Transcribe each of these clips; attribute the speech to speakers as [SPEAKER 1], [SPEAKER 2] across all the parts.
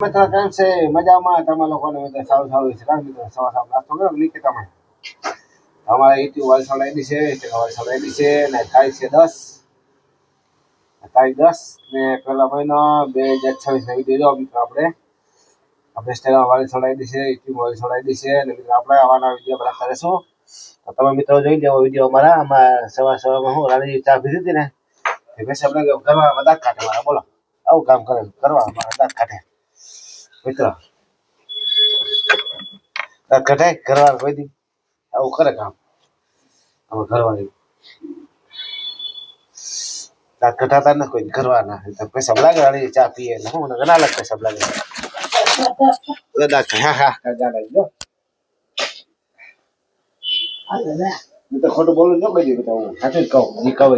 [SPEAKER 1] મિત્રો કેમ છે મજામાં તમે લોકોને બધા સારું સારું છે કારણ મિત્રો સવાર સવાર નાસ્તો કર્યો નીચે તમે અમારે યુટ્યુબ વાલસોડ આઈડી છે વાલસોડ આઈડી છે ને તારીખ છે 10 ને પહેલા મહિનો 2026 ના વિડીયો મિત્રો આપણે ઇન્સ્ટાગ્રામ વાલસોડ આઈડી છે યુટ્યુબ વાલસોડ આઈડી છે અને મિત્રો આપણે આવાના વિડીયો બધા કરીશું તો તમે મિત્રો જોઈ લેવો વિડીયો અમારા આમાં સવારમાં હું રાણી ચા પીધી હતી ને એ પછી આપણે ઘરમાં દાંત કાઢે મારા બોલો આવું કામ કરે કરવા અમારા દાંત કાઢે મિત્રો કઢાય ઘરવાર કોઈ દી આવું કરે કામ આમાં ઘરવાળી કઢાતા ને કોઈ ઘરવાના પૈસા લાગે વાળી ચા પીએ ને હું ઘણા લાગે પૈસા લાગે જો હું તો ખોટું બોલું ન કહી દઉં હું સાચું જ કહું જી કહું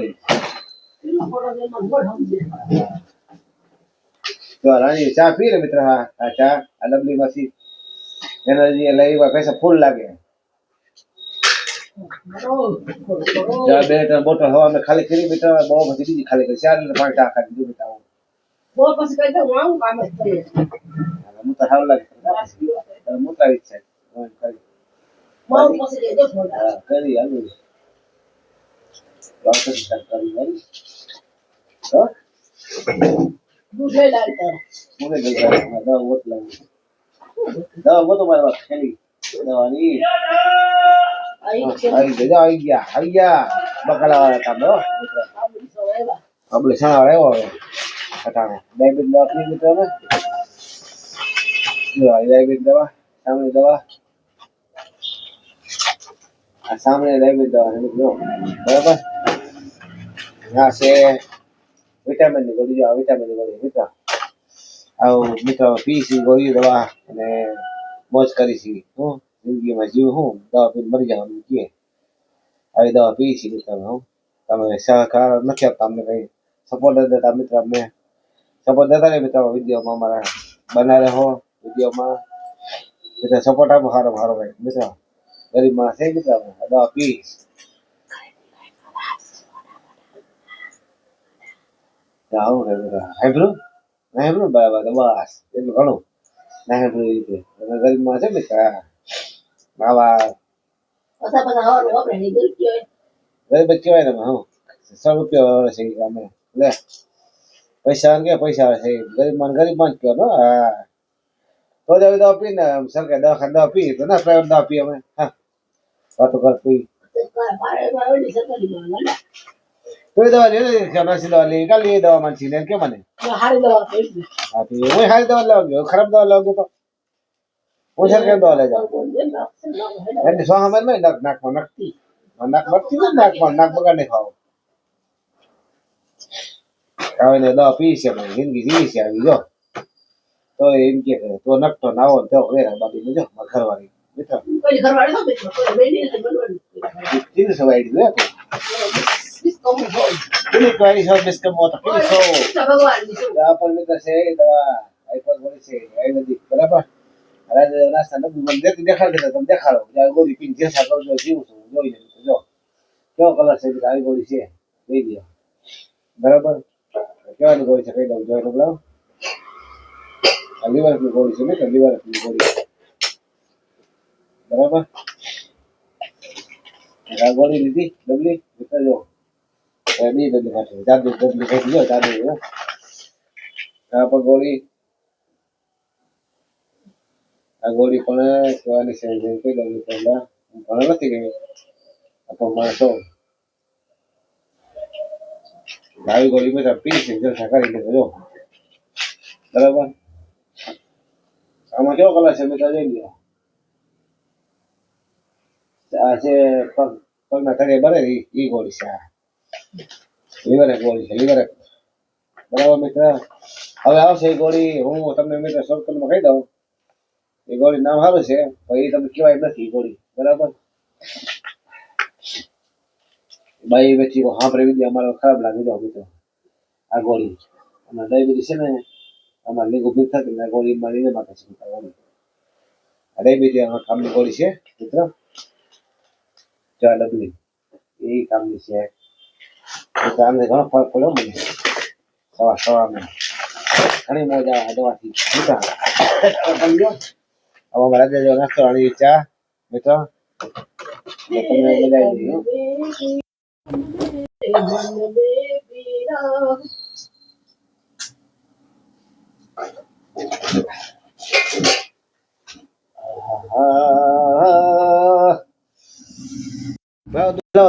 [SPEAKER 1] રાણી ચા પી ને મિત્ર હા આ ચા આ ડબલી માંથી એનર્જી લઈ પૈસા ફૂલ લાગે ચાર 2 લીટર બોટલ હવા મેં ખાલી કરી મિત્ર બહુ બધી બીજી ખાલી કરી 4 લીટર પાણી ટાંકા દીધું મિત્ર બહુ પછી કઈ તો હું કામ જ કરીએ હું તો હાલ લાગે મુતરાવી છે બહુ પછી લેજો કરી આલુ વાતો સ્ટાર્ટ કરી ભાઈ તો दूध ले डालता मुझे दे दवा बहुत लगी दवा वो तो मारे पास खेली दवा नहीं आई गया बकला वाला काम दो अब ले छाना वाला वो हटाने डायबिट दवा अपनी मित्र में जो डायबिट दवा सामने डायबिट दवा है मित्रों बराबर यहाँ से વિટામિન ની ગોળી જો વિટામિન ની ગોળી મિત્ર આવ મિત્ર પીસી ગોળી દવા અને મોજ કરી છે હું જિંદગીમાં જીવ હું દવા પીને મરી જવાનું કે આવી દવા પીસી મિત્ર હું તમે સહકાર નથી આપતા અમને કઈ સપોર્ટ દેતા મિત્ર અમને સપોર્ટ દેતા રહે મિત્ર વિડીયોમાં અમારા બના રહો વિડીયોમાં મિત્ર સપોર્ટ આપો સારો ભાઈ મિત્ર ગરીબ માણસ છે મિત્ર દવા પીસ આવું રે હેબ્રુ બરાબર બસ એટલું ઘણું ના હેબ્રુ રીતે ગરીબમાં છે ને આવા ગરીબ કહેવાય ને હું 100 રૂપિયા છે અમે લે પૈસા કે પૈસા છે ગરીબમાં જ કહેવાનો હા તો જ દવા પીને સરકાર દવાખાને દવા પી તો ના પ્રાઇવેટ દવા પી અમે હા વાતો કર પી तो दवा ले जाना से दवा लेगा ले दवा मन सीने के माने हारी दवा हां तो वो हारी दवा लोगे खराब दवा लोगे तो वो सर के दवा ले जाओ अरे सो हमें में नाक मरती नाक बगाड़ने खाओ कावे ने दवा पी से में जिंदगी जी से આવી જો તો એમ કે તો નક તો નાવો તો વેરા બાકી જો ઘરવાળી મિત્ર કોઈ ઘરવાળી તો મિત્ર કોઈ બેની ને બનવાની તીન સવાઈ દે Pilih kau ini soal biskuit motor pilih kau. Apa miत्र saya dua iPhone boleh sih. Ayo nanti berapa? Ada rasa nanti dia tidak kalau kita tidak kalau jangan kau dipin dia saya kau jual jiwa jual ini jual. Kau kalau saya tidak ayo boleh sih. Ini dia. Berapa? Kau ada boleh saya dah jual berapa? Aliwar tu boleh sih miत्र aliwar tu boleh. Berapa? Ada boleh ni beli kita jual. Ini dah dimakan. Jadi dia jadi ya. Apa goli? Goli kena kau ni senjata ke dalam tenda. Mana lah tiga. Apa masuk? Lalu goli macam tapi senjata sakar ini tu. Berapa? Sama jauh kalau senjata dia. Saya pag nak tanya mana ini goli saya. Liver બરાબર મિત્ર હવે આવશે એ ગોળી હું તમને મિત્ર શોર્ટકટમાં કહી દઉં એ ગોળી નામ સારું છે પણ એ તમને કહેવાય નથી ગોળી બરાબર બાઈ પછી સાંભળે વિધિ અમારે ખરાબ લાગી જાવ મિત્ર આ ગોળી અને ડાયાબિટીસ છે ને અમારે લીગો ભીખ થતી ને ગોળી લઈને માટે છે ડાયાબિટીસ કામની ગોળી છે મિત્ર ચા ડબલી એ કામની છે તો આમને ઘણો ફરક પડ્યો મને સવાર સવારમાં ઘણી મજા આવે દવાથી હવે અમારા જે નાસ્તો વાળી ચા મિત્રો તમને મજા આવી ગઈ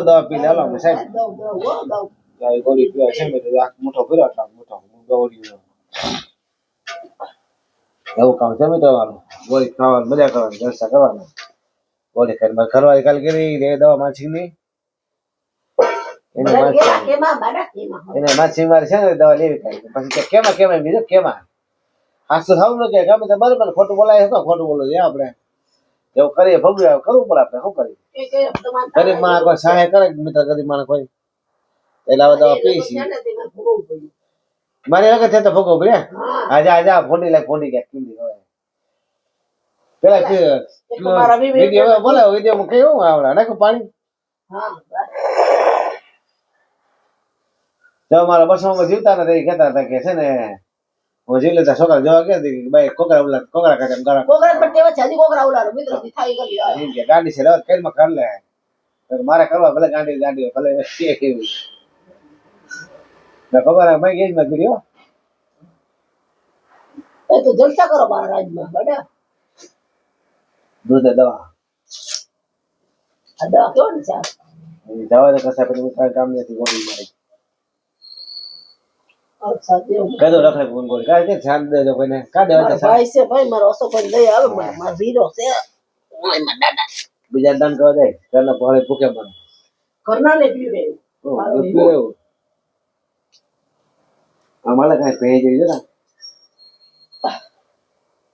[SPEAKER 1] દવા પી લે સાહેબ ગોળી પીવા છે મેં મોટો કર્યો આટલા મોટો ગોળી એવું કામ છે મિત્રો તમારું ગોળી ખાવાનું મજા કરવાની જલસા કરવાના ગોળી ખાઈ ઘરવાળી કાલ કરી રે દવા માછીની એને માછી મારે છે ને દવા લેવી કાઢી પછી કેમાં કેમાં બીજું કેમાં હાસ્તો થવું ન કે ગમે તો બરાબર ખોટું બોલાય હતો ખોટું બોલો છે આપણે એવું કરીએ ભોગવ્યા કરવું પડે આપણે શું કરીએ ગરીબ માં કોઈ સહાય કરે મિત્ર ગરીબ માં કોઈ એટલે હવે દવા પી છીએ મારી વખત છે તો ભોગવ પડે આજા ફોડી લાગ ફોડી ગયા કિંમતી હોય પેલા વિડીયો બોલે વિડીયો કેવું આવડે નાખું પાણી તો મારા બસમાં જીવતા નથી કહેતા હતા કે છે ને હું જીવ લેતા છોકરા જોવા ગયા ભાઈ કોકરા કાઢે ગાડી છે કેરમાં કાઢ લે મારે કરવા ભલે ગાડી ભલે કેવી ખબર મેં ગેજ માં કર્યો
[SPEAKER 2] તો જલસા કરો મારા રાજમાં બડા
[SPEAKER 1] દૂધ દવા
[SPEAKER 2] આ દવા કેવું ને સાહેબ
[SPEAKER 1] દવા તો કશા પછી કાંઈ કામ નથી ગોળી મારી કદો રખડે કોણ ગોળી કાંઈ કે ધ્યાન દેજો કોઈને કા દેવા
[SPEAKER 2] ભાઈ છે ભાઈ મારો ઓસો પણ દઈ આવે મને મારો વીરો છે ઓય દાદા
[SPEAKER 1] બીજા દાન કરવા જાય ઘરના પહોળે ભૂકે મને
[SPEAKER 2] ઘરના ને પીવે
[SPEAKER 1] પીવું અમારે કાંઈ પહેરી જઈ જરા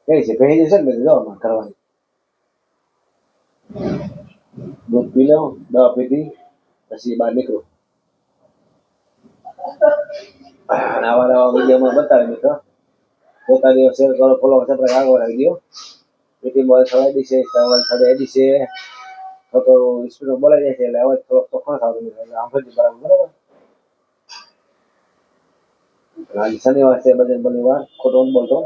[SPEAKER 1] કઈ છે પહેરી જશે ને જો આમાં કરવાની દૂધ પી લઉં દવા પીધી પછી બહાર નીકળું આવા નવા વિડીયોમાં બતાવી મિત્રો પોતા દિવસ શેર કરો ફોલો સબસ્ક્રાઇબ આગળ આવી દો મીટિંગ બોલ સવાઈ દી છે સવાલ સડે એડી છે તો સ્પીડ બોલાઈ જાય છે એટલે અવાજ થોડોક તો કોણ સારું એટલે આમ ફરી બરાબર બરાબર આજે શનિવાર છે બધી વાર ખોટો બોલતો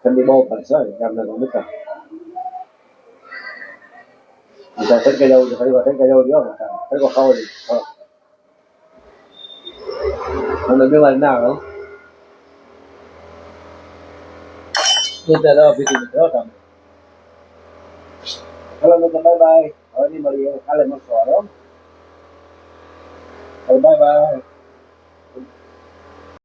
[SPEAKER 1] ઠંડી બહુ પડશે ગામના મિત્ર તડકે જવું છે ફરી વાર તડકે જવું જોઈએ તડકો ખાવો જોઈએ તમને બીમારી ના આવે દવા પીતી મિત્રો તમે ચલો મિત્રો બાય બાય હવે નહીં મળીએ કાલે મળશો હાલો બાય બાય